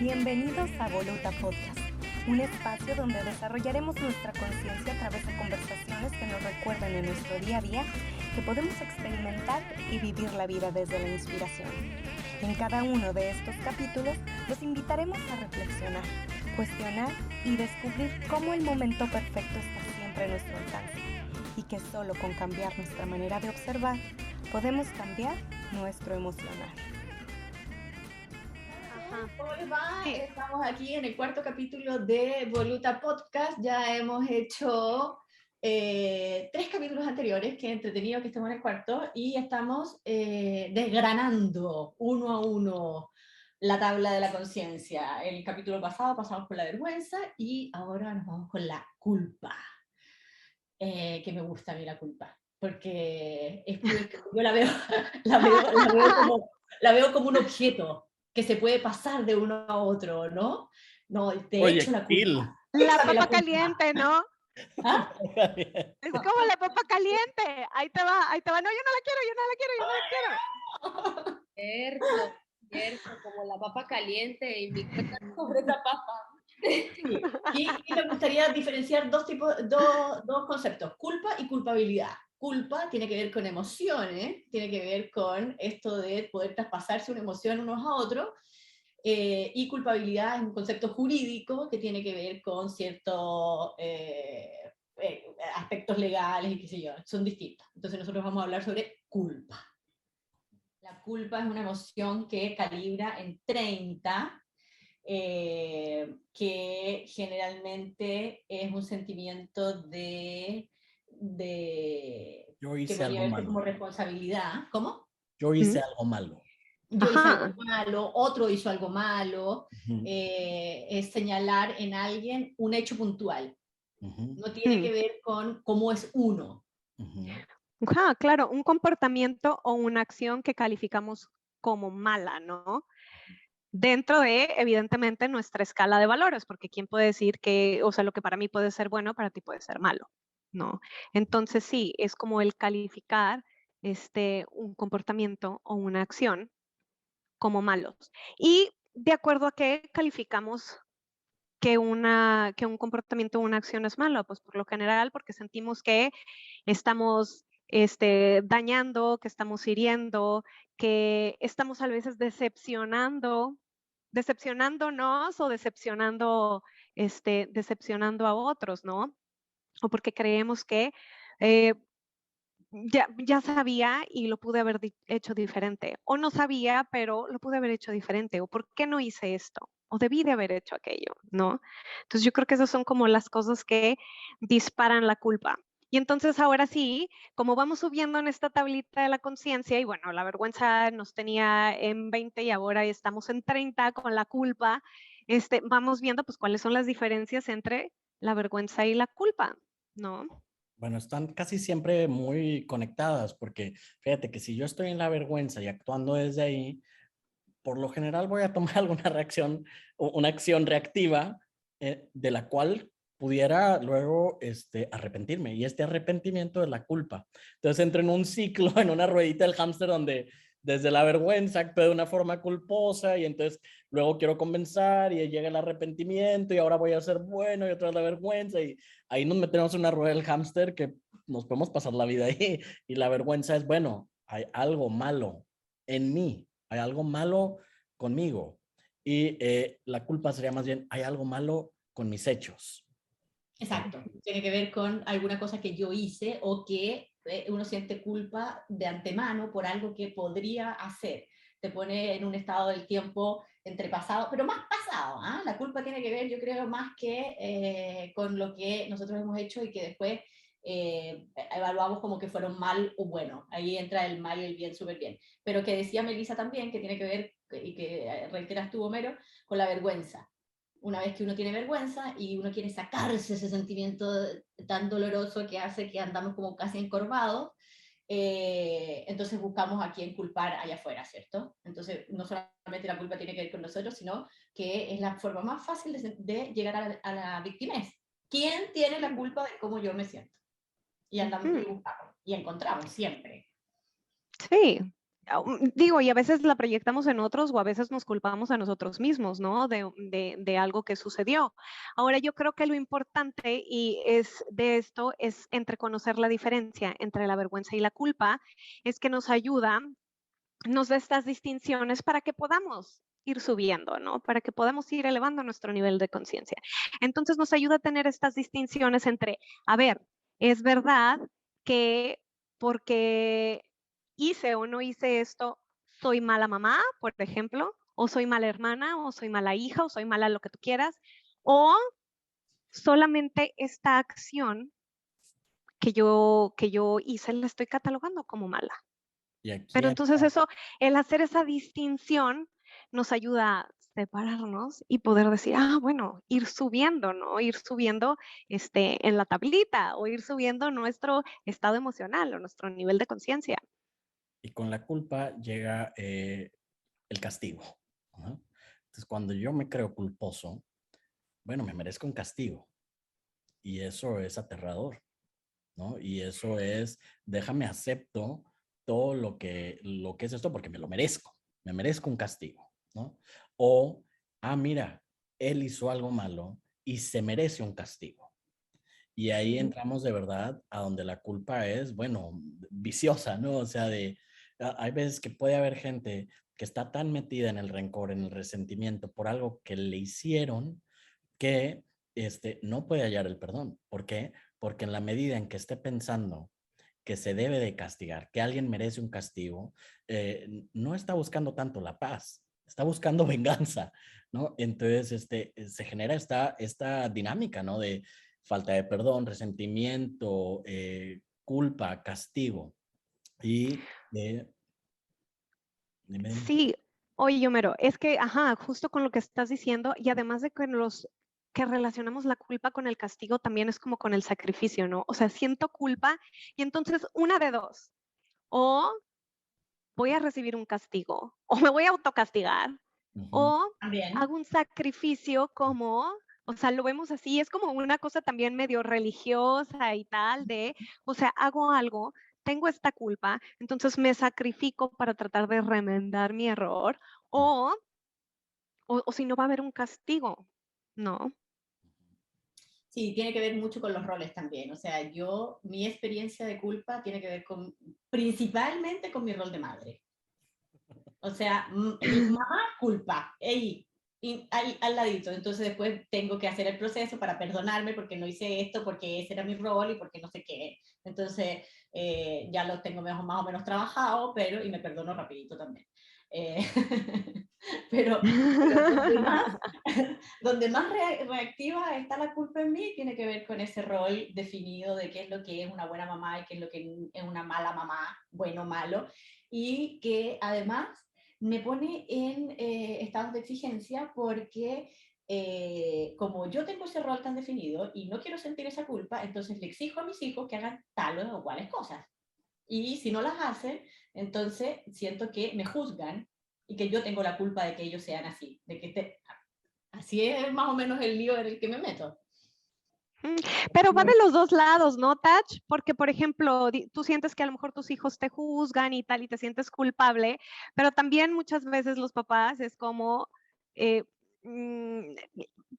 Bienvenidos a Voluta Podcast, un espacio donde desarrollaremos nuestra conciencia a través de conversaciones que nos recuerdan en nuestro día a día que podemos experimentar y vivir la vida desde la inspiración. En cada uno de estos capítulos los invitaremos a reflexionar, cuestionar y descubrir cómo el momento perfecto está siempre a nuestro alcance y que solo con cambiar nuestra manera de observar podemos cambiar nuestro emocionar. ¿Cómo les va? Estamos aquí en el cuarto capítulo de Voluta Podcast. Ya hemos hecho 3 capítulos anteriores, que entretenido que estemos en el cuarto, y estamos desgranando uno a uno la tabla de la conciencia. El capítulo pasado pasamos por la vergüenza y ahora nos vamos con la culpa, que me gusta a mí la culpa, porque yo la veo, la veo como un objeto que se puede pasar de uno a otro, ¿no? No, te echo la culpa. La papa caliente, ¿no? ¿Ah? Es como la papa caliente. Ahí te va. No, yo no la quiero. Cierto, como la papa caliente y mi cuenta sobre esa papa. Sí. Y me gustaría diferenciar dos conceptos, culpa y culpabilidad. Culpa tiene que ver con emociones, tiene que ver con esto de poder traspasarse una emoción unos a otros, y culpabilidad es un concepto jurídico que tiene que ver con ciertos aspectos legales y qué sé yo, son distintos. Entonces nosotros vamos a hablar sobre culpa. La culpa es una emoción que calibra en 30, que generalmente es un sentimiento Yo que hice podría algo verse como malo. responsabilidad. ¿Cómo? Yo hice algo malo. Yo hice Ajá. algo malo, otro hizo algo malo. Es señalar en alguien un hecho puntual. No tiene que ver con cómo es uno. Ajá, claro, un comportamiento o una acción que calificamos como mala, ¿no? Dentro de, evidentemente, nuestra escala de valores, porque quién puede decir que, o sea, lo que para mí puede ser bueno, para ti puede ser malo, ¿no? Entonces sí, es como el calificar un comportamiento o una acción como malos. Y de acuerdo a qué calificamos que un comportamiento o una acción es malo, pues por lo general porque sentimos que estamos dañando, que estamos hiriendo, que estamos a veces decepcionándonos o decepcionando a otros, ¿no? O porque creemos que eh, ya sabía y lo pude haber hecho diferente, o no sabía, pero lo pude haber hecho diferente, o por qué no hice esto, o debí de haber hecho aquello, ¿no? Entonces yo creo que esas son como las cosas que disparan la culpa. Y entonces ahora sí, como vamos subiendo en esta tablita de la conciencia, y bueno, la vergüenza nos tenía en 20 y ahora estamos en 30 con la culpa, vamos viendo pues cuáles son las diferencias entre la vergüenza y la culpa, ¿no? Bueno, están casi siempre muy conectadas porque fíjate que si yo estoy en la vergüenza y actuando desde ahí, por lo general voy a tomar alguna reacción o una acción reactiva, de la cual pudiera luego arrepentirme, y este arrepentimiento es la culpa. Entonces entro en un ciclo, en una ruedita del hámster donde desde la vergüenza actúo de una forma culposa y entonces luego quiero compensar y llega el arrepentimiento y ahora voy a ser bueno y otra vez la vergüenza, y ahí nos metemos en una rueda del hámster que nos podemos pasar la vida ahí. Y la vergüenza es, bueno, hay algo malo en mí, hay algo malo conmigo, y la culpa sería más bien, hay algo malo con mis hechos. Exacto. Tiene que ver con alguna cosa que yo hice o que uno siente culpa de antemano por algo que podría hacer. Te pone en un estado del tiempo entre pasado, pero más pasado. ¿Ah? La culpa tiene que ver, yo creo, más que con lo que nosotros hemos hecho y que después evaluamos como que fueron mal o bueno. Ahí entra el mal y el bien súper bien. Pero que decía Melissa también, que tiene que ver, y que reiteras tú, Homero, con la vergüenza. Una vez que uno tiene vergüenza y uno quiere sacarse ese sentimiento tan doloroso que hace que andamos como casi encorvados, entonces buscamos a quién culpar allá afuera, ¿cierto? Entonces no solamente la culpa tiene que ver con nosotros, sino que es la forma más fácil de llegar a la victimez. ¿Quién tiene la culpa de cómo yo me siento? Y andamos y buscamos y encontramos siempre. Sí, digo, y a veces la proyectamos en otros o a veces nos culpamos a nosotros mismos, ¿no? De algo que sucedió. Ahora, yo creo que lo importante y es de esto es entre conocer la diferencia entre la vergüenza y la culpa, es que nos ayuda, nos da estas distinciones para que podamos ir subiendo, ¿no? Para que podamos ir elevando nuestro nivel de conciencia. Entonces nos ayuda a tener estas distinciones entre, a ver, es verdad que porque hice o no hice esto, soy mala mamá, por ejemplo, o soy mala hermana, o soy mala hija, o soy mala lo que tú quieras, o solamente esta acción que yo hice la estoy catalogando como mala. Y aquí Pero entonces entra- eso, el hacer esa distinción nos ayuda a separarnos y poder decir, bueno, ir subiendo, ¿no? Ir subiendo en la tablita o ir subiendo nuestro estado emocional o nuestro nivel de conciencia. y con la culpa llega el castigo, ¿no? Entonces, cuando yo me creo culposo, bueno, me merezco un castigo. Y eso es aterrador, ¿no? Y eso es, déjame acepto todo lo que es esto porque me merezco un castigo, ¿no? O, mira, él hizo algo malo y se merece un castigo. Y ahí entramos de verdad a donde la culpa es, bueno, viciosa, ¿no? O sea, hay veces que puede haber gente que está tan metida en el rencor, en el resentimiento por algo que le hicieron, que no puede hallar el perdón. ¿Por qué? Porque en la medida en que esté pensando que se debe de castigar, que alguien merece un castigo, no está buscando tanto la paz, está buscando venganza, ¿no? Entonces, se genera esta dinámica, ¿no? De falta de perdón, resentimiento, culpa, castigo. Y, dime. Sí, oye, Homero, es que, justo con lo que estás diciendo, y además de que relacionamos la culpa con el castigo, también es como con el sacrificio, ¿no? O sea, siento culpa y entonces una de dos, o voy a recibir un castigo, o me voy a autocastigar, Ujú. o También. hago un sacrificio como, o sea, lo vemos así, es como una cosa también medio religiosa y tal, o sea, hago algo, tengo esta culpa, entonces me sacrifico para tratar de remendar mi error, o, o si no va a haber un castigo, ¿no? Sí, tiene que ver mucho con los roles también. O sea, mi experiencia de culpa tiene que ver principalmente con mi rol de madre. O sea, mi mamá culpa, ey, y al ladito. Entonces después tengo que hacer el proceso para perdonarme porque no hice esto, porque ese era mi rol y porque no sé qué. Entonces ya lo tengo más o menos trabajado, y me perdono rapidito también. Eh, pero donde más reactiva está la culpa en mí tiene que ver con ese rol definido de qué es lo que es una buena mamá y qué es lo que es una mala mamá, bueno o malo, y que además me pone en estados de exigencia porque como yo tengo ese rol tan definido y no quiero sentir esa culpa, entonces le exijo a mis hijos que hagan tales o cuales cosas. Y si no las hacen, entonces siento que me juzgan y que yo tengo la culpa de que ellos sean así, de que así es más o menos el lío en el que me meto. Pero va de los dos lados, ¿no, Tach? Porque, por ejemplo, tú sientes que a lo mejor tus hijos te juzgan y tal, y te sientes culpable, pero también muchas veces los papás es como eh, mm,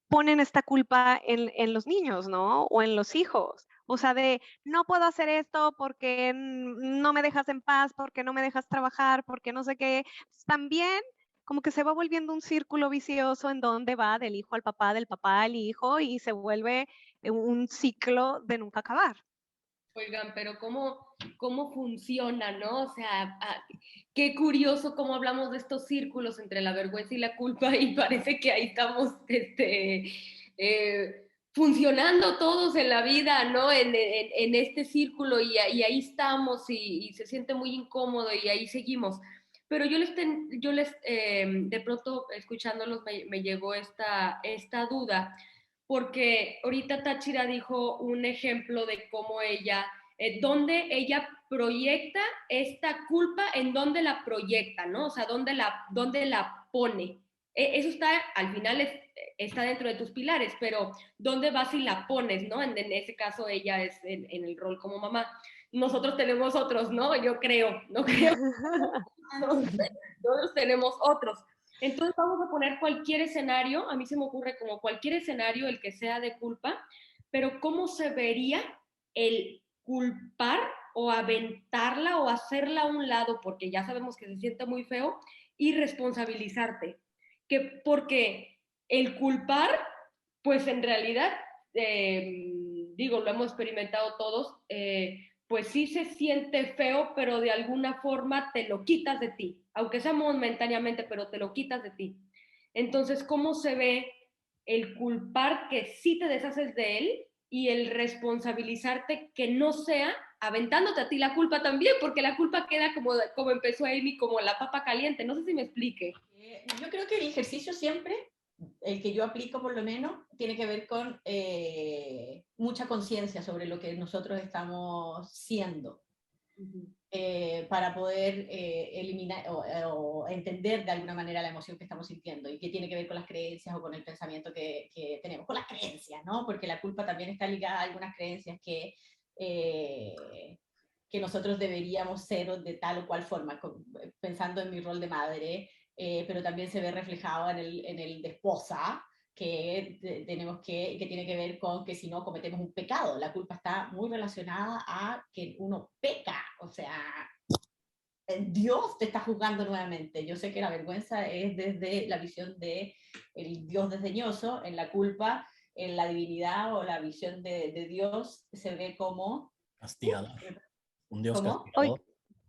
ponen esta culpa en los niños, ¿no? O en los hijos. O sea, de no puedo hacer esto porque no me dejas en paz, porque no me dejas trabajar, porque no sé qué. También como que se va volviendo un círculo vicioso en donde va del hijo al papá, del papá al hijo, y se vuelve un ciclo de nunca acabar. Oigan, pero ¿cómo funciona, no? O sea, qué curioso cómo hablamos de estos círculos entre la vergüenza y la culpa y parece que ahí estamos funcionando todos en la vida, ¿no? En este círculo y ahí estamos y se siente muy incómodo y ahí seguimos. Pero yo les de pronto escuchándolos me llegó esta duda porque ahorita Táchira dijo un ejemplo de cómo ella, dónde ella proyecta esta culpa, en dónde la proyecta, ¿no? O sea, dónde la pone. Eso está, al final está dentro de tus pilares, pero ¿dónde vas y la pones, no? En ese caso ella es en el rol como mamá. nosotros tenemos otros, ¿no? Yo creo, no creo. Todos tenemos otros. Entonces vamos a poner cualquier escenario, a mí se me ocurre como cualquier escenario, el que sea de culpa, pero ¿cómo se vería el culpar o aventarla o hacerla a un lado, porque ya sabemos que se siente muy feo, y responsabilizarte? Porque el culpar, pues en realidad, digo, lo hemos experimentado todos, pues sí se siente feo, pero de alguna forma te lo quitas de ti, aunque sea momentáneamente, pero te lo quitas de ti. Entonces, ¿cómo se ve el culpar que sí te deshaces de él y el responsabilizarte que no sea aventándote a ti la culpa también? Porque la culpa queda como empezó Amy, como la papa caliente. No sé si me explique. Yo creo que el ejercicio siempre, el que yo aplico por lo menos, tiene que ver con mucha conciencia sobre lo que nosotros estamos siendo. Para poder eliminar o entender de alguna manera la emoción que estamos sintiendo y que tiene que ver con las creencias o con el pensamiento que tenemos, con las creencias, ¿no? Porque la culpa también está ligada a algunas creencias que nosotros deberíamos ser de tal o cual forma, pensando en mi rol de madre, pero también se ve reflejado en el de esposa, que tiene que ver con que si no cometemos un pecado. La culpa está muy relacionada a que uno peca, o sea, Dios te está juzgando nuevamente. Yo sé que la vergüenza es desde la visión de el Dios desdeñoso, en la culpa, en la divinidad o la visión de Dios se ve como castigador. Un Dios ¿cómo? castigador.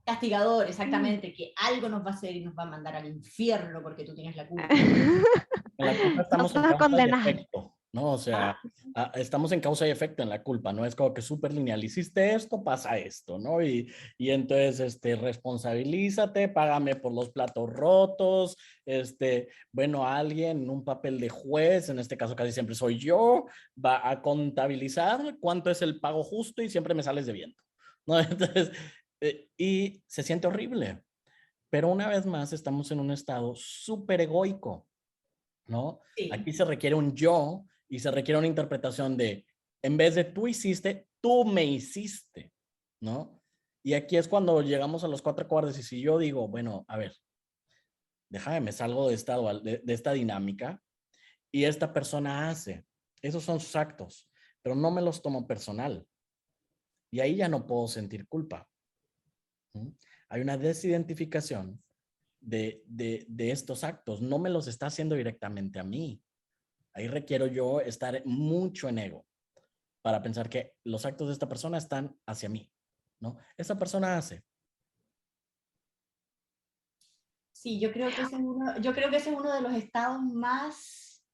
Castigador, exactamente, que algo nos va a hacer y nos va a mandar al infierno porque tú tienes la culpa. En la culpa estamos en causa y efecto, ¿no? O sea, estamos en causa y efecto en la culpa, ¿no? Es como que súper lineal. Hiciste esto, pasa esto, ¿no? Y entonces, responsabilízate, págame por los platos rotos, bueno, alguien en un papel de juez, en este caso casi siempre soy yo, va a contabilizar cuánto es el pago justo y siempre me sales debiendo, ¿no? Entonces, y se siente horrible. Pero una vez más estamos en un estado súper egoico, ¿no? Sí. Aquí se requiere un yo y se requiere una interpretación de, en vez de tú hiciste, tú me hiciste, ¿no? Y aquí es cuando llegamos a los 4 acordes y si yo digo, bueno, a ver, déjame, me salgo de esta dinámica y esta persona hace, esos son sus actos, pero no me los tomo personal. Y ahí ya no puedo sentir culpa. ¿Sí? Hay una desidentificación de estos actos. No me los está haciendo directamente a mí. Ahí requiero yo estar mucho en ego para pensar que los actos de esta persona están hacia mí, ¿no? Esa persona hace. Sí, yo creo que ese es uno de los estados más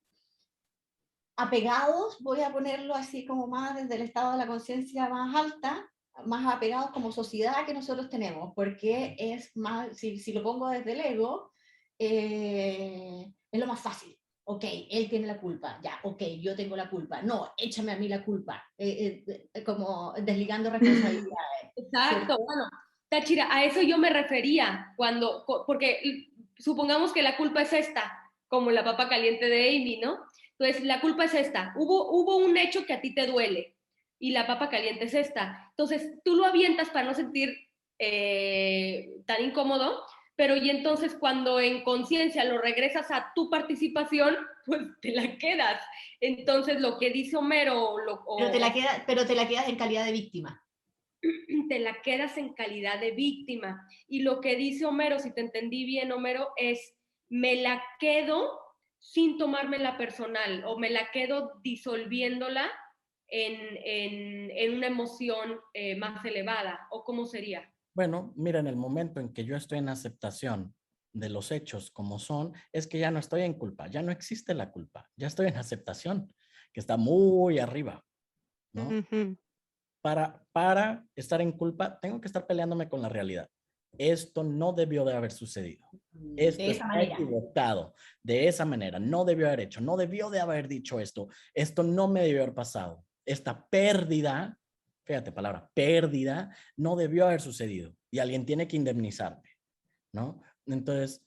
apegados, voy a ponerlo así como más desde el estado de la conciencia más alta, más apegados como sociedad que nosotros tenemos, porque es más, si lo pongo desde el ego, es lo más fácil. Ok, él tiene la culpa, ya, ok, yo tengo la culpa, no, échame a mí la culpa, como desligando responsabilidades. Exacto, bueno, Táchira, a eso yo me refería, porque supongamos que la culpa es esta, como la papa caliente de Amy, ¿no? Entonces, la culpa es esta, hubo un hecho que a ti te duele, y la papa caliente es esta. Entonces, tú lo avientas para no sentir tan incómodo, pero y entonces cuando en conciencia lo regresas a tu participación, pues te la quedas. Entonces, lo que dice Homero... Pero te la quedas en calidad de víctima. Te la quedas en calidad de víctima. Y lo que dice Homero, si te entendí bien, Homero, es me la quedo sin tomármela personal o me la quedo disolviéndola en una emoción más elevada. ¿O cómo sería? Bueno, mira, en el momento en que yo estoy en aceptación de los hechos como son, es que ya no estoy en culpa, ya no existe la culpa, ya estoy en aceptación, que está muy arriba, ¿no? Uh-huh. Para estar en culpa, tengo que estar peleándome con la realidad. Esto no debió de haber sucedido. Esto está equivocado. De esa manera, no debió haber hecho, no debió de haber dicho esto. Esto no me debió haber pasado. Esta pérdida, fíjate palabra, pérdida, no debió haber sucedido. Y alguien tiene que indemnizarme, ¿no? Entonces,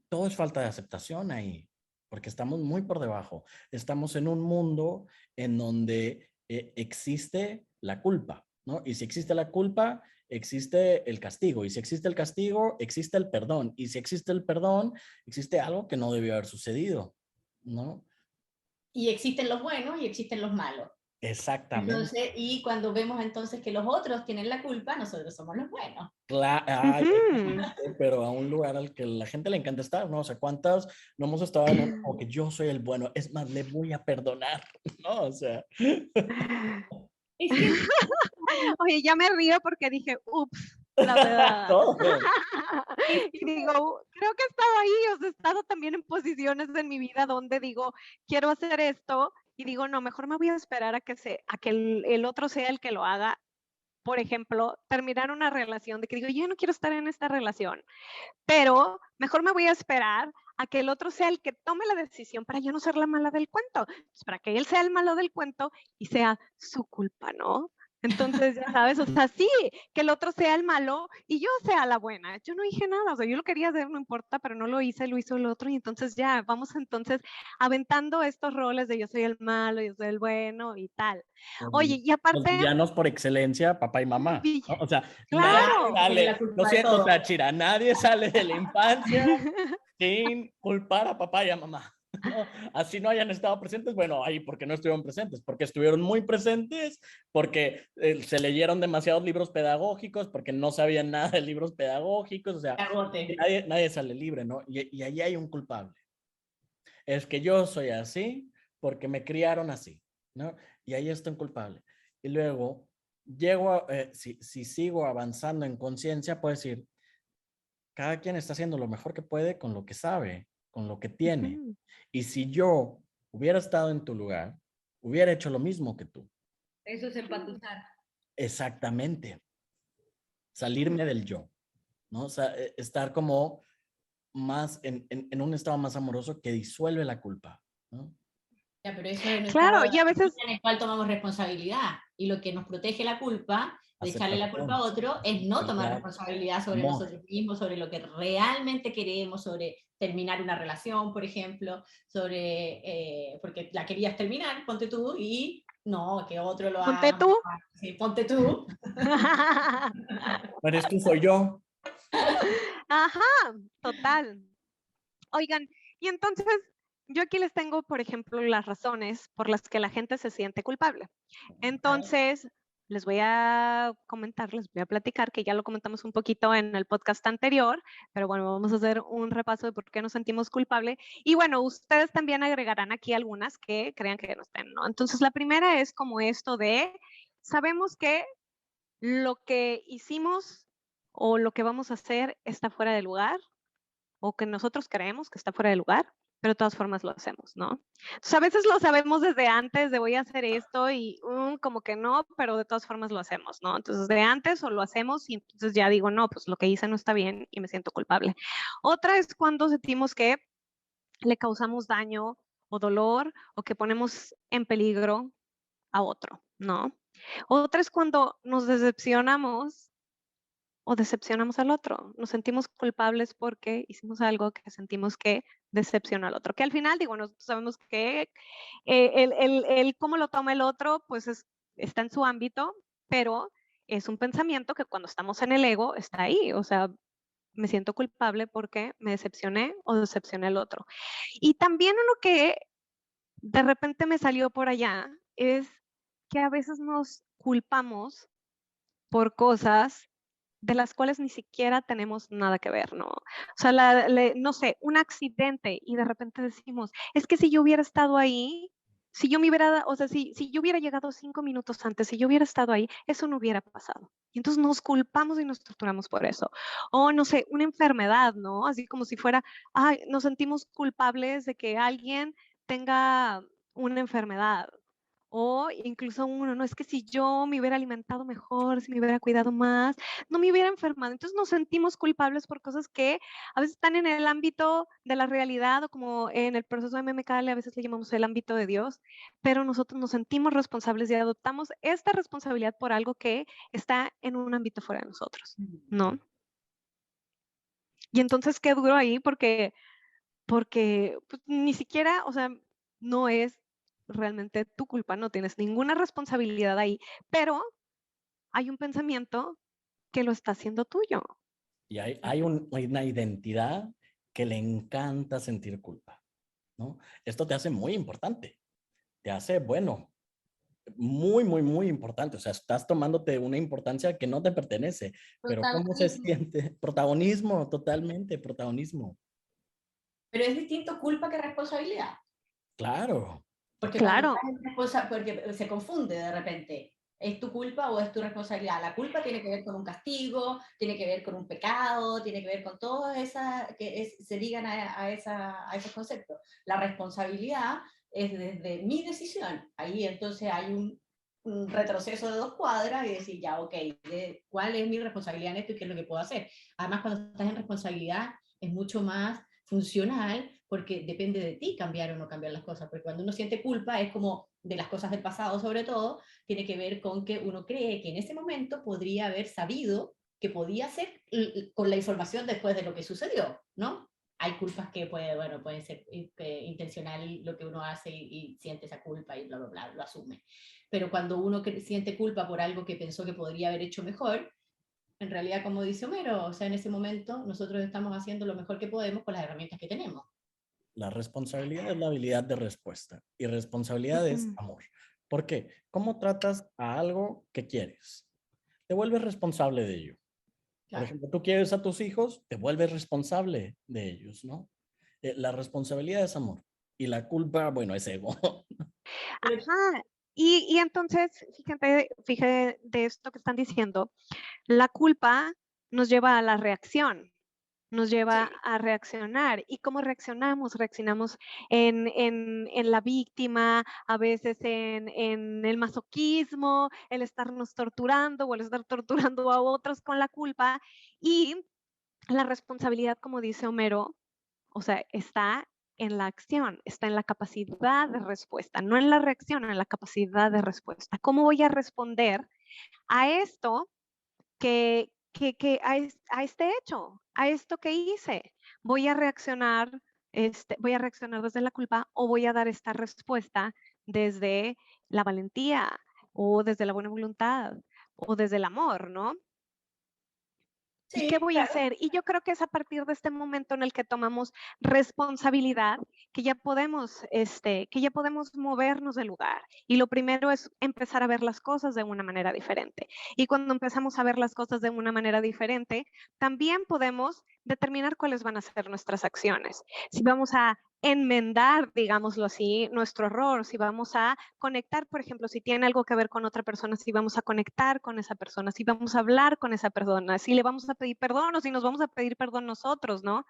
todo es falta de aceptación ahí, porque estamos muy por debajo. Estamos en un mundo en donde existe la culpa, ¿no? Y si existe la culpa, existe el castigo. Y si existe el castigo, existe el perdón. Y si existe el perdón, existe algo que no debió haber sucedido, ¿no? Y existen los buenos y existen los malos. Exactamente. Entonces, y cuando vemos entonces que los otros tienen la culpa, nosotros somos los buenos. Pero a un lugar al que la gente le encanta estar, ¿no? O sea, ¿cuántas no hemos estado en un, como que yo soy el bueno? Es más, le voy a perdonar, ¿no? O sea. Es que Oye, ya me río porque dije, ups, la verdad. Todo. Y digo, creo que he estado ahí, o sea, he estado también en posiciones en mi vida donde digo, quiero hacer esto, y digo, no, mejor me voy a esperar a que el otro sea el que lo haga. Por ejemplo, terminar una relación de que digo, yo no quiero estar en esta relación, pero mejor me voy a esperar a que el otro sea el que tome la decisión para yo no ser la mala del cuento, pues para que él sea el malo del cuento y sea su culpa, ¿no? Entonces, ya sabes, o sea, sí, que el otro sea el malo y yo sea la buena. Yo no dije nada, o sea, yo lo quería hacer, no importa, pero no lo hice, lo hizo el otro y entonces ya, vamos entonces aventando estos roles de yo soy el malo, yo soy el bueno y tal. Oye, y Los aparte, villanos por excelencia, papá y mamá, ¿no? O sea, claro. nadie tiene la sale, culpa lo de siento, todo. Táchira, nadie sale de la infancia sin culpar a papá y a mamá, ¿no? Así no hayan estado presentes, bueno, ahí porque no estuvieron presentes, porque estuvieron muy presentes, porque se leyeron demasiados libros pedagógicos, porque no sabían nada de libros pedagógicos, o sea, Cagote. nadie sale libre, ¿no? Y ahí hay un culpable. Es que yo soy así porque me criaron así, ¿no? Y ahí está un culpable. Y luego, si sigo avanzando en conciencia, puedo decir, cada quien está haciendo lo mejor que puede con lo que sabe, con lo que tiene. Ujú. Y si yo hubiera estado en tu lugar, hubiera hecho lo mismo que tú. Eso es empatizar. Exactamente. Salirme del yo, ¿no? O sea, estar como más en un estado más amoroso que disuelve la culpa, ¿no? Ya, pero eso es un Claro, estado y a veces, en el cual tomamos responsabilidad. Y lo que nos protege la culpa, de echarle la culpa a Aceptación, otro, es no tomar verdad, responsabilidad sobre amor. nosotros mismos, sobre lo que realmente queremos, sobre terminar una relación, por ejemplo, porque la querías terminar, ponte tú, y no, que otro lo ponte haga. tú. Sí, ponte tú. No eres tú, soy yo. Ajá, total. Oigan, y entonces yo aquí les tengo, por ejemplo, las razones por las que la gente se siente culpable. Entonces, les voy a comentar, les voy a platicar, que ya lo comentamos un poquito en el podcast anterior, pero bueno, vamos a hacer un repaso de por qué nos sentimos culpables. Y bueno, ustedes también agregarán aquí algunas que crean que no estén, ¿no? Entonces, la primera es como esto de, sabemos que lo que hicimos o lo que vamos a hacer está fuera de lugar o que nosotros creemos que está fuera de lugar, pero de todas formas lo hacemos, ¿no? Entonces, a veces lo sabemos desde antes de voy a hacer esto y como que no, pero de todas formas lo hacemos, ¿no? Entonces, de antes o lo hacemos y entonces ya digo, no, pues lo que hice no está bien y me siento culpable. Otra es cuando sentimos que le causamos daño o dolor o que ponemos en peligro a otro, ¿no? Otra es cuando nos decepcionamos o decepcionamos al otro. Nos sentimos culpables porque hicimos algo que sentimos que decepciona al otro. Que al final, digo, nosotros sabemos que el cómo lo toma el otro, pues está en su ámbito, pero es un pensamiento que cuando estamos en el ego está ahí. O sea, me siento culpable porque me decepcioné o decepcioné al otro. Y también uno que de repente me salió por allá es que a veces nos culpamos por cosas de las cuales ni siquiera tenemos nada que ver, ¿no? O sea, no sé, un accidente y de repente decimos, es que si yo hubiera estado ahí, si yo me hubiera, o sea, si yo hubiera llegado 5 minutos antes, si yo hubiera estado ahí, eso no hubiera pasado. Y entonces nos culpamos y nos torturamos por eso. O no sé, una enfermedad, ¿no? Así como si fuera, ay, nos sentimos culpables de que alguien tenga una enfermedad. O incluso uno, no es que si yo me hubiera alimentado mejor, si me hubiera cuidado más, no me hubiera enfermado. Entonces nos sentimos culpables por cosas que a veces están en el ámbito de la realidad o como en el proceso de MMKL a veces le llamamos el ámbito de Dios, pero nosotros nos sentimos responsables y adoptamos esta responsabilidad por algo que está en un ámbito fuera de nosotros, ¿no? Y entonces qué duro ahí porque pues, ni siquiera, o sea, no es realmente tu culpa, no tienes ninguna responsabilidad ahí, pero hay un pensamiento que lo está haciendo tuyo. Y hay una identidad que le encanta sentir culpa, ¿no? Esto te hace muy importante, te hace, bueno, muy, muy, muy importante. O sea, estás tomándote una importancia que no te pertenece, pero ¿cómo se Protagonismo. siente? Protagonismo, totalmente, protagonismo. Pero es distinto culpa que responsabilidad. Claro, Porque cuando Claro, estás en porque se confunde de repente. ¿Es tu culpa o es tu responsabilidad? La culpa tiene que ver con un castigo, tiene que ver con un pecado, tiene que ver con todas esas que se ligan a esos conceptos. La responsabilidad es desde mi decisión. Ahí entonces hay un retroceso de 2 cuadras y decir, ya, ok, ¿cuál es mi responsabilidad en esto y qué es lo que puedo hacer? Además, cuando estás en responsabilidad es mucho más funcional porque depende de ti cambiar o no cambiar las cosas, porque cuando uno siente culpa es como de las cosas del pasado sobre todo, tiene que ver con que uno cree que en ese momento podría haber sabido que podía hacer con la información después de lo que sucedió, ¿no? Hay culpas que puede ser intencional lo que uno hace y siente esa culpa y bla, bla, bla, lo asume. Pero cuando uno siente culpa por algo que pensó que podría haber hecho mejor, en realidad, como dice Homero, o sea, en ese momento nosotros estamos haciendo lo mejor que podemos con las herramientas que tenemos. la responsabilidad es la habilidad de respuesta y responsabilidad es amor. ¿Por qué? ¿Cómo tratas a algo que quieres? Te vuelves responsable de ello. Por Claro. ejemplo, tú quieres a tus hijos, te vuelves responsable de ellos, ¿no? La responsabilidad es amor y la culpa, bueno, es ego. ajá. Y entonces, fíjate de esto que están diciendo, la culpa nos lleva a la reacción, nos lleva Sí, a reaccionar. ¿Y cómo reaccionamos? Reaccionamos en la víctima, a veces en el masoquismo, el estarnos torturando o el estar torturando a otros con la culpa. Y la responsabilidad, como dice Homero, o sea, está en la acción, está en la capacidad de respuesta, no en la reacción, en la capacidad de respuesta. ¿Cómo voy a responder a esto a este hecho, a esto que hice? ¿Voy a reaccionar, voy a reaccionar desde la culpa o voy a dar esta respuesta desde la valentía o desde la buena voluntad o desde el amor, ¿no? ¿Y qué sí, voy a claro. hacer? Y yo creo que es a partir de este momento en el que tomamos responsabilidad que ya podemos movernos del lugar. Y lo primero es empezar a ver las cosas de una manera diferente. Y cuando empezamos a ver las cosas de una manera diferente, también podemos determinar cuáles van a ser nuestras acciones. Si vamos a enmendar, digámoslo así, nuestro error, si vamos a conectar, por ejemplo, si tiene algo que ver con otra persona, si vamos a conectar con esa persona, si vamos a hablar con esa persona, si le vamos a pedir perdón o si nos vamos a pedir perdón nosotros, ¿no?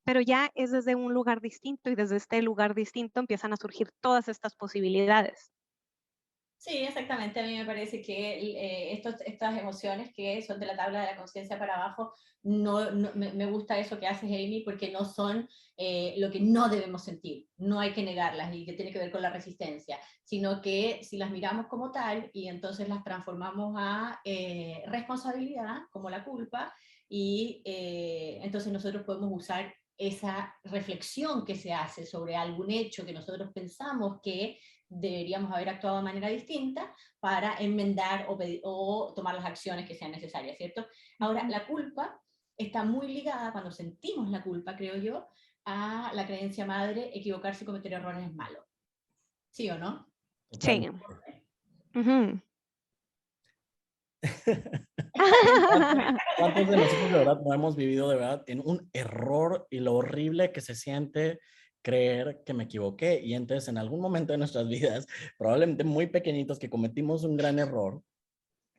Pero ya es desde un lugar distinto y desde este lugar distinto empiezan a surgir todas estas posibilidades. Sí, exactamente. A mí me parece que estas emociones que son de la tabla de la conciencia para abajo, me gusta eso que haces, Amy, porque no son lo que no debemos sentir. No hay que negarlas y que tiene que ver con la resistencia, sino que si las miramos como tal y entonces las transformamos a responsabilidad, como la culpa, y entonces nosotros podemos usar esa reflexión que se hace sobre algún hecho que nosotros pensamos que deberíamos haber actuado de manera distinta para enmendar o tomar las acciones que sean necesarias, ¿cierto? Ahora, la culpa está muy ligada, cuando sentimos la culpa, creo yo, a la creencia madre, equivocarse y cometer errores es malo. ¿Sí o no? Sí. Totalmente. Ujú. ¿Cuántos de nosotros de verdad no hemos vivido de verdad en un error y lo horrible que se siente creer que me equivoqué? Y entonces en algún momento de nuestras vidas, probablemente muy pequeñitos, que cometimos un gran error,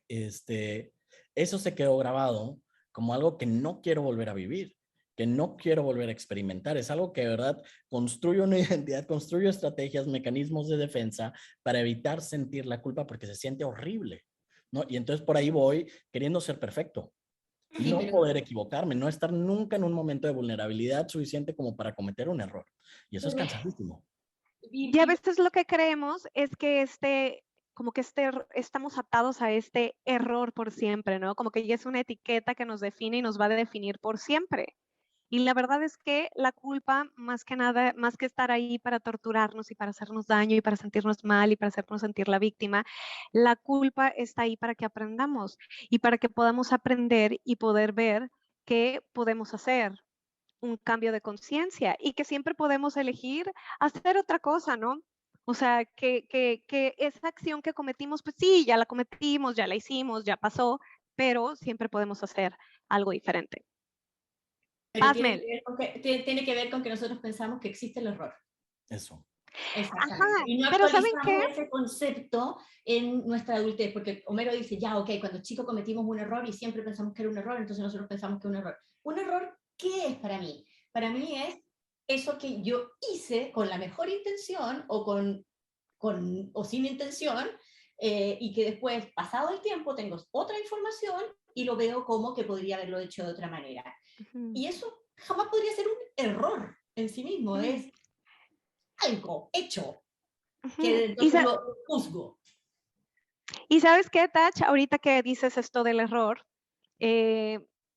eso se quedó grabado como algo que no quiero volver a vivir, que no quiero volver a experimentar. Es algo que de verdad construye una identidad, construye estrategias, mecanismos de defensa para evitar sentir la culpa porque se siente horrible, ¿no? Y entonces por ahí voy queriendo ser perfecto, Sí, no pero poder equivocarme, no estar nunca en un momento de vulnerabilidad suficiente como para cometer un error. Y eso es cansadísimo. Y a veces lo que creemos es que como que estamos atados a este error por siempre, ¿no? Como que ya es una etiqueta que nos define y nos va a definir por siempre. Y la verdad es que la culpa, más que nada, más que estar ahí para torturarnos y para hacernos daño y para sentirnos mal y para hacernos sentir la víctima, la culpa está ahí para que aprendamos y para que podamos aprender y poder ver qué podemos hacer, un cambio de conciencia y que siempre podemos elegir hacer otra cosa, ¿no? O sea, que esa acción que cometimos, pues sí, ya la cometimos, ya la hicimos, ya pasó, pero siempre podemos hacer algo diferente. Pero tiene Pazmel. que ver con que, tiene que ver con que nosotros pensamos que existe el error. Eso. Ajá, Exactamente. Y no pero ¿saben actualizamos qué? ese concepto en nuestra adultez, porque Homero dice, ya, ok, cuando chico cometimos un error y siempre pensamos que era un error, entonces nosotros pensamos que es un error. ¿Un error qué es para mí? Para mí es eso que yo hice con la mejor intención o sin intención, y que después, pasado el tiempo, tengo otra información y lo veo como que podría haberlo hecho de otra manera. Y eso jamás podría ser un error en sí mismo, es algo hecho, que entonces lo juzgo. Y ¿sabes qué, Tach? Ahorita que dices esto del error,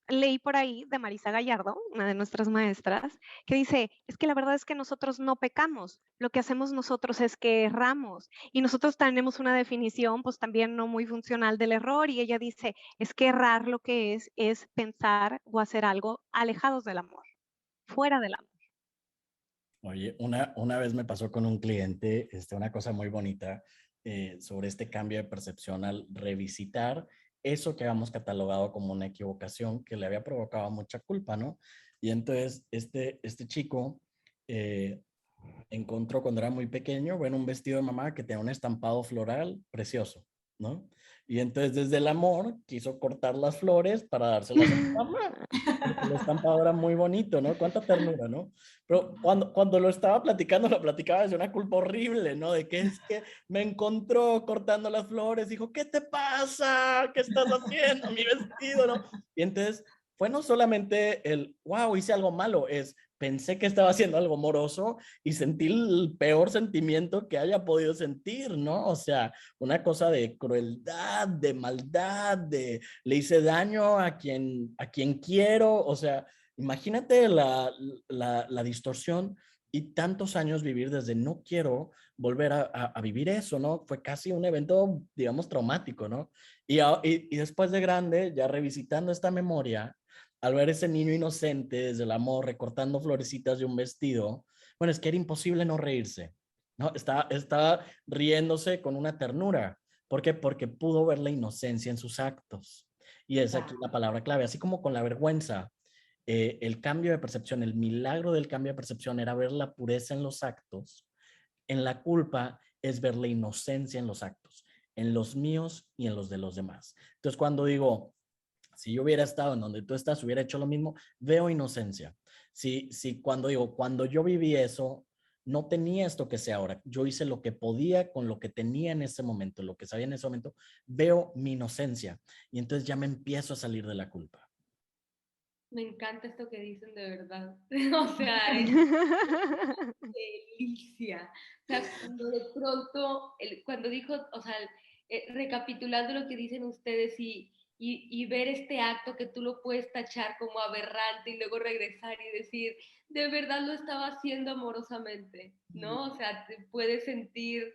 leí por ahí de Marisa Gallardo, una de nuestras maestras, que dice, es que la verdad es que nosotros no pecamos, lo que hacemos nosotros es que erramos. Y nosotros tenemos una definición, pues también no muy funcional del error, y ella dice, es que errar lo que es pensar o hacer algo alejados del amor, fuera del amor. Oye, una vez me pasó con un cliente una cosa muy bonita sobre este cambio de percepción al revisitar eso que habíamos catalogado como una equivocación que le había provocado mucha culpa, ¿no? Y entonces este chico encontró cuando era muy pequeño, bueno, un vestido de mamá que tenía un estampado floral precioso, ¿no? Y entonces desde el amor quiso cortar las flores para dárselas a su mamá. Porque el estampado era muy bonito, ¿no? Cuánta ternura, ¿no? Pero cuando lo estaba platicando, lo platicaba desde una culpa horrible, ¿no? De que es que me encontró cortando las flores, dijo, ¿qué te pasa? ¿Qué estás haciendo? Mi vestido, ¿no? Y entonces fue no solamente el, wow, hice algo malo, es, pensé que estaba haciendo algo moroso y sentí el peor sentimiento que haya podido sentir, ¿no? O sea, una cosa de crueldad, de maldad, de le hice daño a quien quiero, o sea, imagínate la distorsión y tantos años vivir desde no quiero volver a vivir eso, ¿no? Fue casi un evento, digamos, traumático, ¿no? Y después de grande, ya revisitando esta memoria, al ver ese niño inocente desde el amor recortando florecitas de un vestido, bueno, es que era imposible no reírse, ¿no? Estaba riéndose con una ternura. ¿Por qué? Porque pudo ver la inocencia en sus actos. Y es aquí la palabra clave, así como con la vergüenza. El cambio de percepción, el milagro del cambio de percepción era ver la pureza en los actos. En la culpa es ver la inocencia en los actos, en los míos y en los de los demás. Entonces, cuando digo, si yo hubiera estado en donde tú estás, hubiera hecho lo mismo, veo inocencia. Cuando digo, cuando yo viví eso, no tenía esto que sé ahora. Yo hice lo que podía con lo que tenía en ese momento, lo que sabía en ese momento, veo mi inocencia y entonces ya me empiezo a salir de la culpa. Me encanta esto que dicen de verdad. O sea, es delicia. O sea, cuando de pronto, cuando dijo, o sea, recapitulando lo que dicen ustedes y ver este acto que tú lo puedes tachar como aberrante y luego regresar y decir, de verdad lo estaba haciendo amorosamente, ¿no? O sea, te puedes sentir,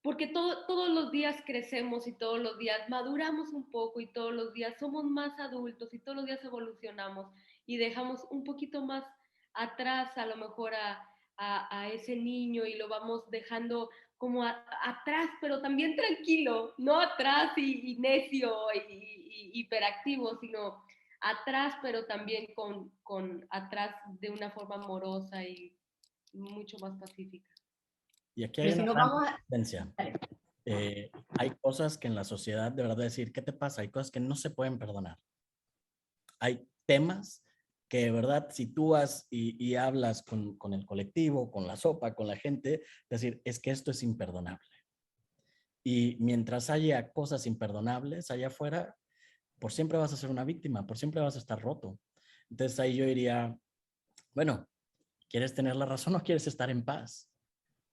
porque todos los días crecemos y todos los días maduramos un poco y todos los días somos más adultos y todos los días evolucionamos y dejamos un poquito más atrás a lo mejor a ese niño y lo vamos dejando como atrás, pero también tranquilo, no atrás y necio y hiperactivo, sino atrás, pero también con atrás de una forma amorosa y mucho más pacífica. Y aquí hay Pero si una nos gran vamos a... diferencia. Hay cosas que en la sociedad de verdad decir, ¿qué te pasa? Hay cosas que no se pueden perdonar. Hay temas que de verdad si tú vas y hablas con el colectivo, con la sopa, con la gente, decir, es que esto es imperdonable. Y mientras haya cosas imperdonables allá afuera, por siempre vas a ser una víctima, por siempre vas a estar roto. Entonces ahí yo diría, bueno, ¿quieres tener la razón o quieres estar en paz?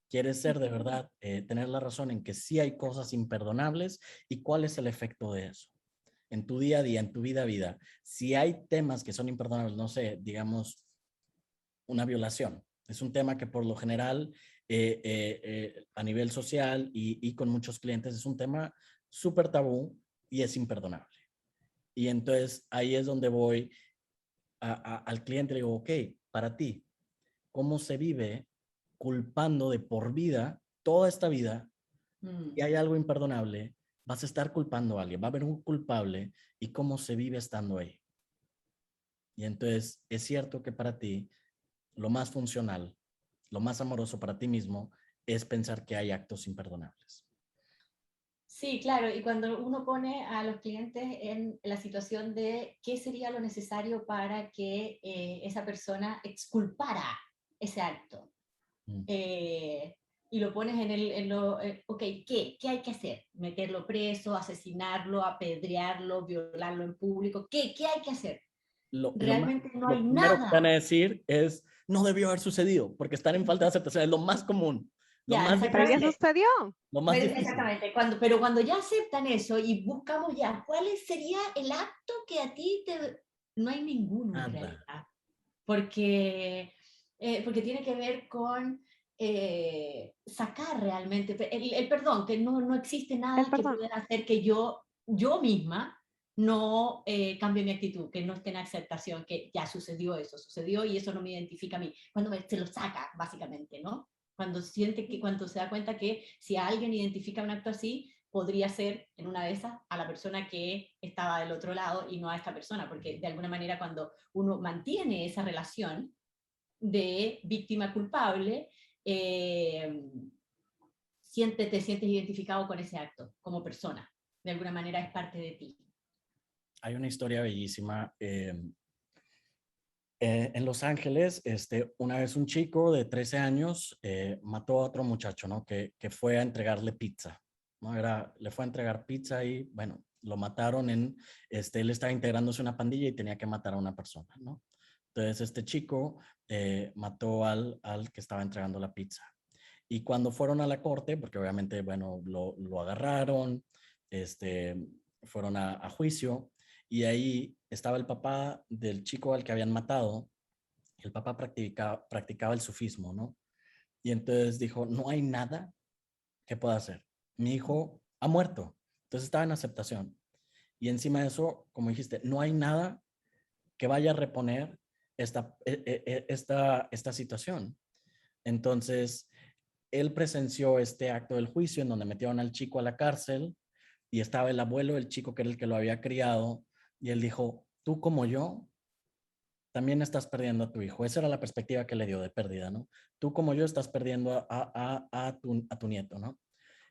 ¿Quieres ser de verdad, tener la razón en que sí hay cosas imperdonables y cuál es el efecto de eso? en tu día a día, en tu vida, si hay temas que son imperdonables, no sé, digamos, una violación, es un tema que por lo general a nivel social y con muchos clientes es un tema súper tabú y es imperdonable. Y entonces ahí es donde voy al cliente y le digo, ok, para ti, ¿cómo se vive culpando de por vida, toda esta vida, y hay algo imperdonable? Vas a estar culpando a alguien, va a haber un culpable, y cómo se vive estando ahí. Y entonces es cierto que para ti lo más funcional, lo más amoroso para ti mismo es pensar que hay actos imperdonables. Sí, claro, y cuando uno pone a los clientes en la situación de qué sería lo necesario para que esa persona exculpara ese acto, y lo pones ok, ¿qué hay que hacer? ¿Meterlo preso, asesinarlo, apedrearlo, violarlo en público? ¿Qué hay que hacer? Realmente no hay lo primero que van a nada. decir es, no debió haber sucedido, porque están en falta de aceptación, es lo más común, lo Ya, más Pero ya difícil. exactamente. sucedió. Lo más difícil. Exactamente, pero cuando ya aceptan eso y buscamos ya, ¿cuál sería el acto que a ti te... No hay ninguno en realidad, porque tiene que ver con sacar realmente, el perdón, que no existe El nada que perdón. pueda hacer que yo misma no cambie mi actitud, que no esté en aceptación, que ya sucedió y eso no me identifica a mí, cuando se lo saca, básicamente, ¿no? Cuando cuando se da cuenta que si alguien identifica un acto así, podría ser en una de esas a la persona que estaba del otro lado y no a esta persona, porque de alguna manera cuando uno mantiene esa relación de víctima culpable, te sientes identificado con ese acto como persona, de alguna manera es parte de ti. Hay una historia bellísima. En Los Ángeles, una vez un chico de 13 años mató a otro muchacho, ¿no? Que fue a entregarle pizza, ¿no? Le fue a entregar pizza y, bueno, lo mataron él estaba integrándose a una pandilla y tenía que matar a una persona, ¿no? Entonces, este chico mató al que estaba entregando la pizza. Y cuando fueron a la corte, porque obviamente, bueno, lo agarraron, fueron a juicio, y ahí estaba el papá del chico al que habían matado. El papá practicaba el sufismo, ¿no? Y entonces dijo, no hay nada que pueda hacer. Mi hijo ha muerto. Entonces estaba en aceptación. Y encima de eso, como dijiste, no hay nada que vaya a reponer esta situación. Entonces, él presenció este acto del juicio en donde metieron al chico a la cárcel y estaba el abuelo del chico que era el que lo había criado y él dijo, tú como yo, también estás perdiendo a tu hijo. Esa era la perspectiva que le dio de pérdida, ¿no? Tú como yo estás perdiendo a tu nieto, ¿no?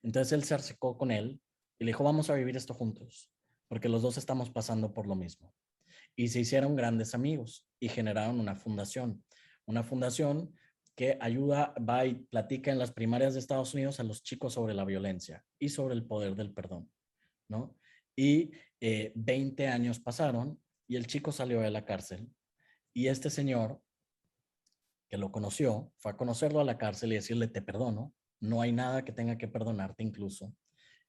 Entonces él se acercó con él y le dijo, vamos a vivir esto juntos, porque los dos estamos pasando por lo mismo. Y se hicieron grandes amigos y generaron una fundación que ayuda, va y platica en las primarias de Estados Unidos a los chicos sobre la violencia y sobre el poder del perdón, ¿no? Y 20 años pasaron y el chico salió de la cárcel y este señor que lo conoció fue a conocerlo a la cárcel y decirle, te perdono, no hay nada que tenga que perdonarte incluso,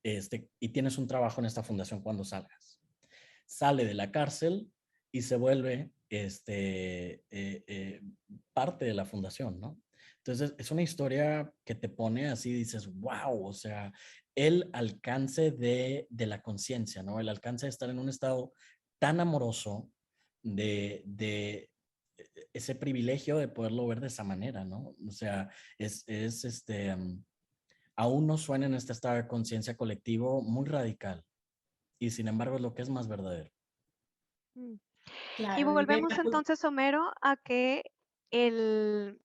y tienes un trabajo en esta fundación cuando salgas. Sale de la cárcel y se vuelve parte de la fundación, ¿no? Entonces, es una historia que te pone así, dices, wow, o sea, el alcance de la conciencia, ¿no? El alcance de estar en un estado tan amoroso de ese privilegio de poderlo ver de esa manera, ¿no? O sea, aún no suena en este estado de conciencia colectivo muy radical y sin embargo es lo que es más verdadero. Y Claro, volvemos entonces, Homero, a que el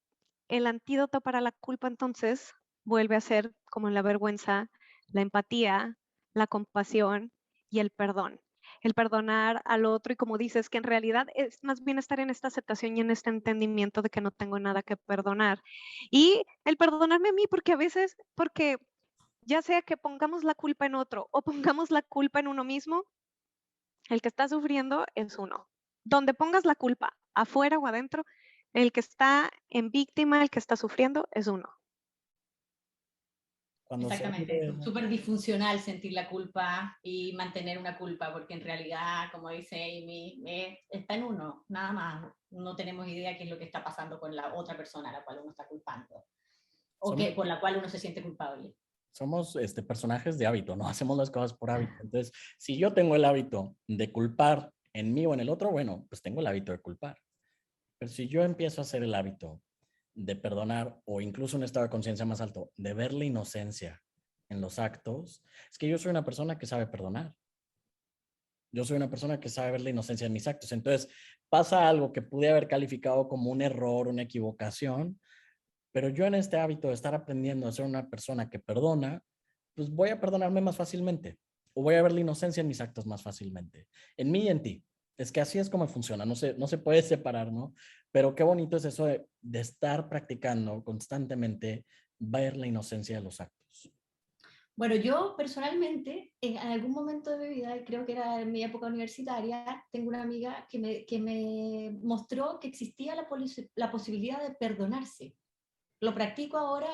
antídoto para la culpa entonces vuelve a ser, como en la vergüenza, la empatía, la compasión y el perdón. El perdonar al otro y como dices, que en realidad es más bien estar en esta aceptación y en este entendimiento de que no tengo nada que perdonar. Y el perdonarme a mí, porque a veces, porque ya sea que pongamos la culpa en otro o pongamos la culpa en uno mismo, el que está sufriendo es uno. Donde pongas la culpa, afuera o adentro, el que está en víctima, el que está sufriendo es uno. Cuando Exactamente, súper disfuncional sentir la culpa y mantener una culpa, porque en realidad, como dice Amy, está en uno, nada más. No tenemos idea qué es lo que está pasando con la otra persona a la cual uno está culpando, o somos, que, por la cual uno se siente culpable. somos personajes de hábito, ¿no? Hacemos las cosas por hábito. Entonces, si yo tengo el hábito de culpar en mí o en el otro, bueno, pues tengo el hábito de culpar. Pero si yo empiezo a hacer el hábito de perdonar o incluso un estado de conciencia más alto, de ver la inocencia en los actos, es que yo soy una persona que sabe perdonar. Yo soy una persona que sabe ver la inocencia en mis actos. Entonces, pasa algo que pude haber calificado como un error, una equivocación, pero yo en este hábito de estar aprendiendo a ser una persona que perdona, pues voy a perdonarme más fácilmente o voy a ver la inocencia en mis actos más fácilmente, en mí y en ti. Es que así es como funciona, no se puede separar, ¿no? Pero qué bonito es eso de estar practicando constantemente ver la inocencia de los actos. Bueno, yo personalmente, en algún momento de mi vida, creo que era en mi época universitaria, tengo una amiga que me mostró que existía la posibilidad de perdonarse. Lo practico ahora,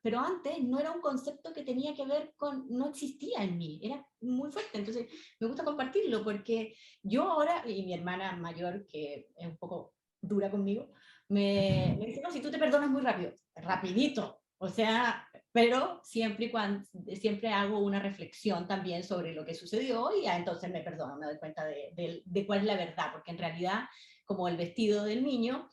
pero antes no era un concepto que tenía que ver con, no existía en mí, era muy fuerte. Entonces, me gusta compartirlo porque yo ahora, y mi hermana mayor, que es un poco dura conmigo, me dice, no, si tú te perdonas muy rápido, rapidito. O sea, pero siempre hago una reflexión también sobre lo que sucedió y entonces me perdono, me doy cuenta de cuál es la verdad, porque en realidad, como el vestido del niño,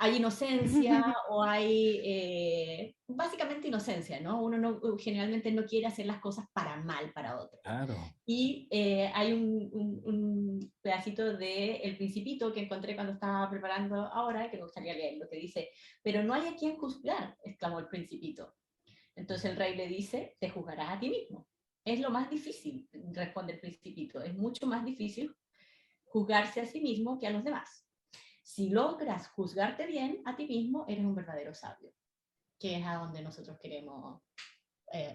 hay inocencia o hay básicamente inocencia, ¿no? Uno generalmente no quiere hacer las cosas para mal para otro. Claro. Y hay un pedacito de El Principito que encontré cuando estaba preparando ahora, que me gustaría leerlo, que dice, pero no hay a quien juzgar, exclamó el Principito. Entonces el rey le dice, te juzgarás a ti mismo. Es lo más difícil, responde el Principito, es mucho más difícil juzgarse a sí mismo que a los demás. Si logras juzgarte bien a ti mismo, eres un verdadero sabio, que es a donde nosotros queremos,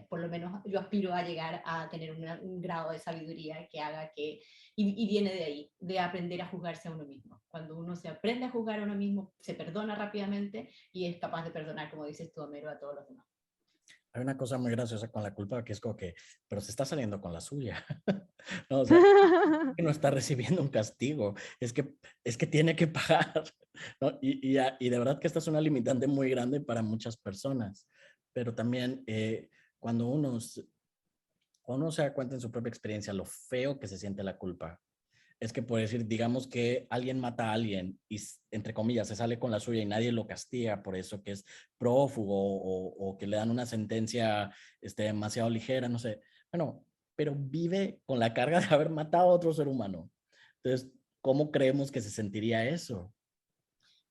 por lo menos yo aspiro a llegar a tener un grado de sabiduría que haga que, y viene de ahí, de aprender a juzgarse a uno mismo. Cuando uno se aprende a juzgar a uno mismo, se perdona rápidamente y es capaz de perdonar, como dices tú, Homero, a todos los demás. Hay una cosa muy graciosa con la culpa que es como que, pero se está saliendo con la suya. No, o sea, que no está recibiendo un castigo, es que tiene que pagar, ¿no? Y de verdad que esta es una limitante muy grande para muchas personas, pero también cuando uno se da cuenta en su propia experiencia lo feo que se siente la culpa, es que por decir, digamos que alguien mata a alguien y entre comillas se sale con la suya y nadie lo castiga por eso, que es prófugo o que le dan una sentencia demasiado ligera, no sé. Bueno, pero vive con la carga de haber matado a otro ser humano. Entonces, ¿cómo creemos que se sentiría eso?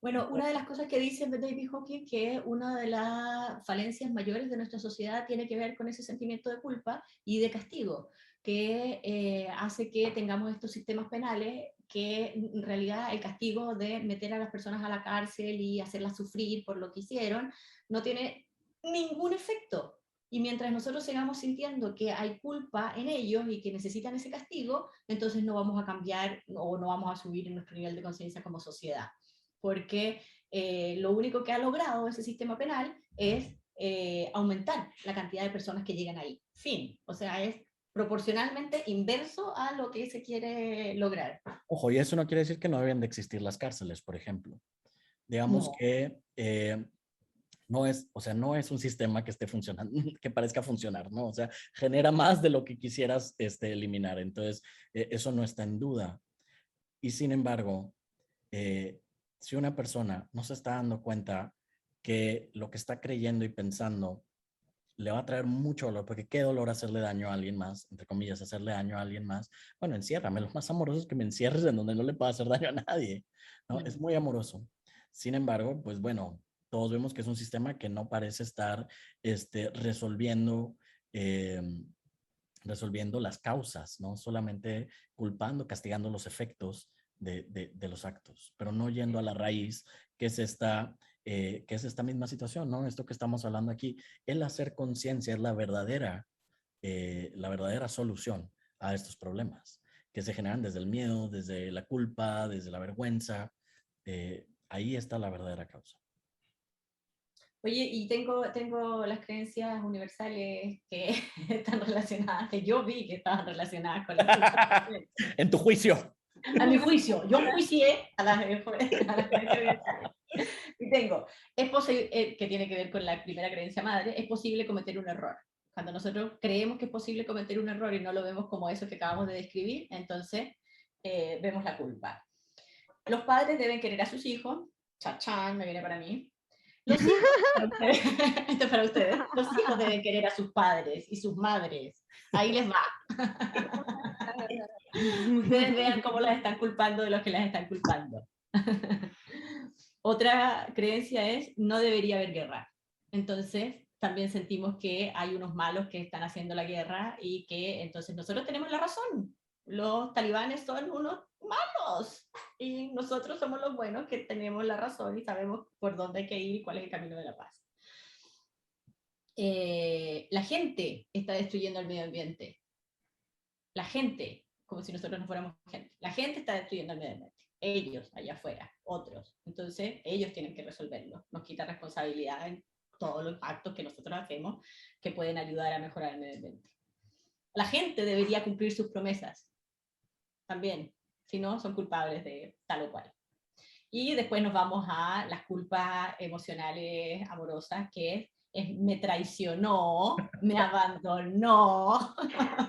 Bueno, una de las cosas que dice David Hawkins, que una de las falencias mayores de nuestra sociedad tiene que ver con ese sentimiento de culpa y de castigo, que hace que tengamos estos sistemas penales que en realidad el castigo de meter a las personas a la cárcel y hacerlas sufrir por lo que hicieron no tiene ningún efecto. Y mientras nosotros sigamos sintiendo que hay culpa en ellos y que necesitan ese castigo, entonces no vamos a cambiar o no vamos a subir en nuestro nivel de conciencia como sociedad, porque lo único que ha logrado ese sistema penal es aumentar la cantidad de personas que llegan ahí. Fin. O sea, es proporcionalmente inverso a lo que se quiere lograr. Ojo, y eso no quiere decir que no deben de existir las cárceles, por ejemplo. Digamos No. que no es, o sea, no es un sistema que esté funcionando, que parezca funcionar, ¿no? O sea, genera más de lo que quisieras eliminar. Entonces, eso no está en duda. Y sin embargo, si una persona no se está dando cuenta que lo que está creyendo y pensando le va a traer mucho dolor, porque qué dolor hacerle daño a alguien más, entre comillas, hacerle daño a alguien más. Bueno, enciérrame, lo más amoroso es que me encierres en donde no le pueda hacer daño a nadie, ¿no? Es muy amoroso. Sin embargo, pues bueno, todos vemos que es un sistema que no parece estar resolviendo, eh, resolviendo las causas, ¿no? Solamente culpando, castigando los efectos de los actos, pero no yendo a la raíz, que es esta misma situación, ¿no? Esto que estamos hablando aquí, el hacer conciencia es la verdadera solución a estos problemas que se generan desde el miedo, desde la culpa, desde la vergüenza. Ahí está la verdadera causa. Oye, y tengo las creencias universales que están relacionadas, que yo vi que estaban relacionadas con la En tu juicio. a mi juicio, yo juicié a las creencias universales. Y tengo, es posible, que tiene que ver con la primera creencia madre, es posible cometer un error. Cuando nosotros creemos que es posible cometer un error y no lo vemos como eso que acabamos de describir, entonces vemos la culpa. Los padres deben querer a sus hijos, chachán, me viene para mí. Los hijos, esto es para ustedes, los hijos deben querer a sus padres y sus madres. Ahí les va. Ustedes vean cómo las están culpando de los que las están culpando. Otra creencia es, no debería haber guerra. Entonces, también sentimos que hay unos malos que están haciendo la guerra y que entonces nosotros tenemos la razón. Los talibanes son unos malos y nosotros somos los buenos que tenemos la razón y sabemos por dónde hay que ir y cuál es el camino de la paz. La gente está destruyendo el medio ambiente. La gente, como si nosotros no fuéramos gente. La gente está destruyendo el medio ambiente. Ellos, allá afuera, otros. Entonces, ellos tienen que resolverlo. Nos quita responsabilidad en todos los actos que nosotros hacemos que pueden ayudar a mejorar el medio ambiente. La gente debería cumplir sus promesas. También, si no, son culpables de tal o cual. Y después nos vamos a las culpas emocionales amorosas, que es me traicionó, me abandonó,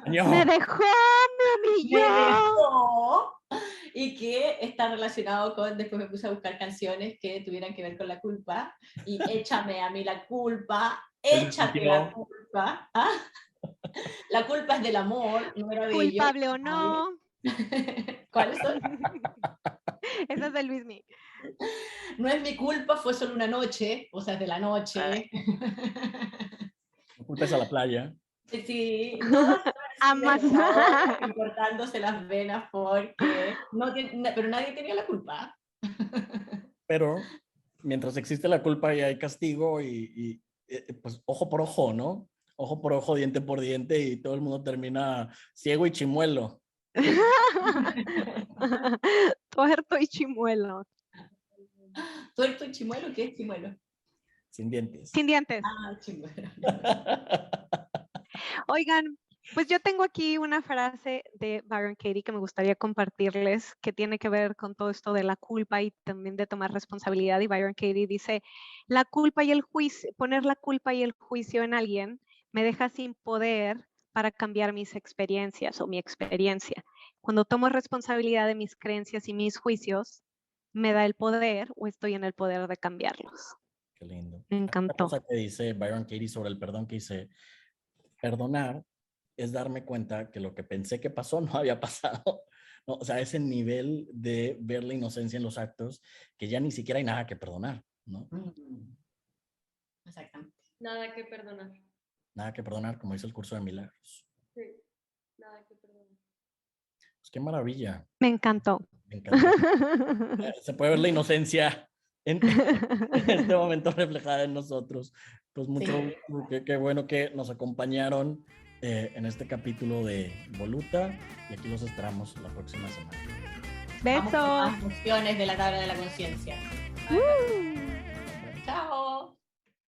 Me dejó, me humilló. me dejó, y que está relacionado con, después me puse a buscar canciones que tuvieran que ver con la culpa, y échame a mí la culpa, échate la culpa. ¿Ah? La culpa es del amor, no era de ellos. Culpable o no. ¿Cuáles son? Esa es de Luismi. No es mi culpa, fue solo una noche, o sea, es de la noche. Culpes a la playa. Sí, Amas. cortándose las venas porque pero nadie tenía la culpa. Pero mientras existe la culpa y hay castigo y pues ojo por ojo, ¿no? Ojo por ojo, diente por diente y todo el mundo termina ciego y chimuelo. Tuerto y chimuelo. ¿Tuerto y chimuelo? ¿Qué es chimuelo? Sin dientes. Sin dientes. Ah, chimuelo. Oigan, pues yo tengo aquí una frase de Byron Katie que me gustaría compartirles, que tiene que ver con todo esto de la culpa y también de tomar responsabilidad. Y Byron Katie dice, la culpa y el juicio, poner la culpa y el juicio en alguien me deja sin poder para cambiar mis experiencias o mi experiencia. Cuando tomo responsabilidad de mis creencias y mis juicios, me da el poder o estoy en el poder de cambiarlos. Qué lindo. Me encantó. Otra cosa que dice Byron Katie sobre el perdón, que dice, perdonar es darme cuenta que lo que pensé que pasó no había pasado. ¿No? O sea, ese nivel de ver la inocencia en los actos que ya ni siquiera hay nada que perdonar, ¿no? Exactamente. Nada que perdonar. Nada que perdonar, como dice el curso de milagros. Sí, nada que perdonar. Pues qué maravilla. Me encantó. Me encantó. Se puede ver la inocencia en este momento reflejada en nosotros. Pues mucho, Sí. qué bueno que nos acompañaron en este capítulo de Voluta y aquí los esperamos la próxima semana. Vamos con Besos. más funciones de la tabla de la conciencia. Chao.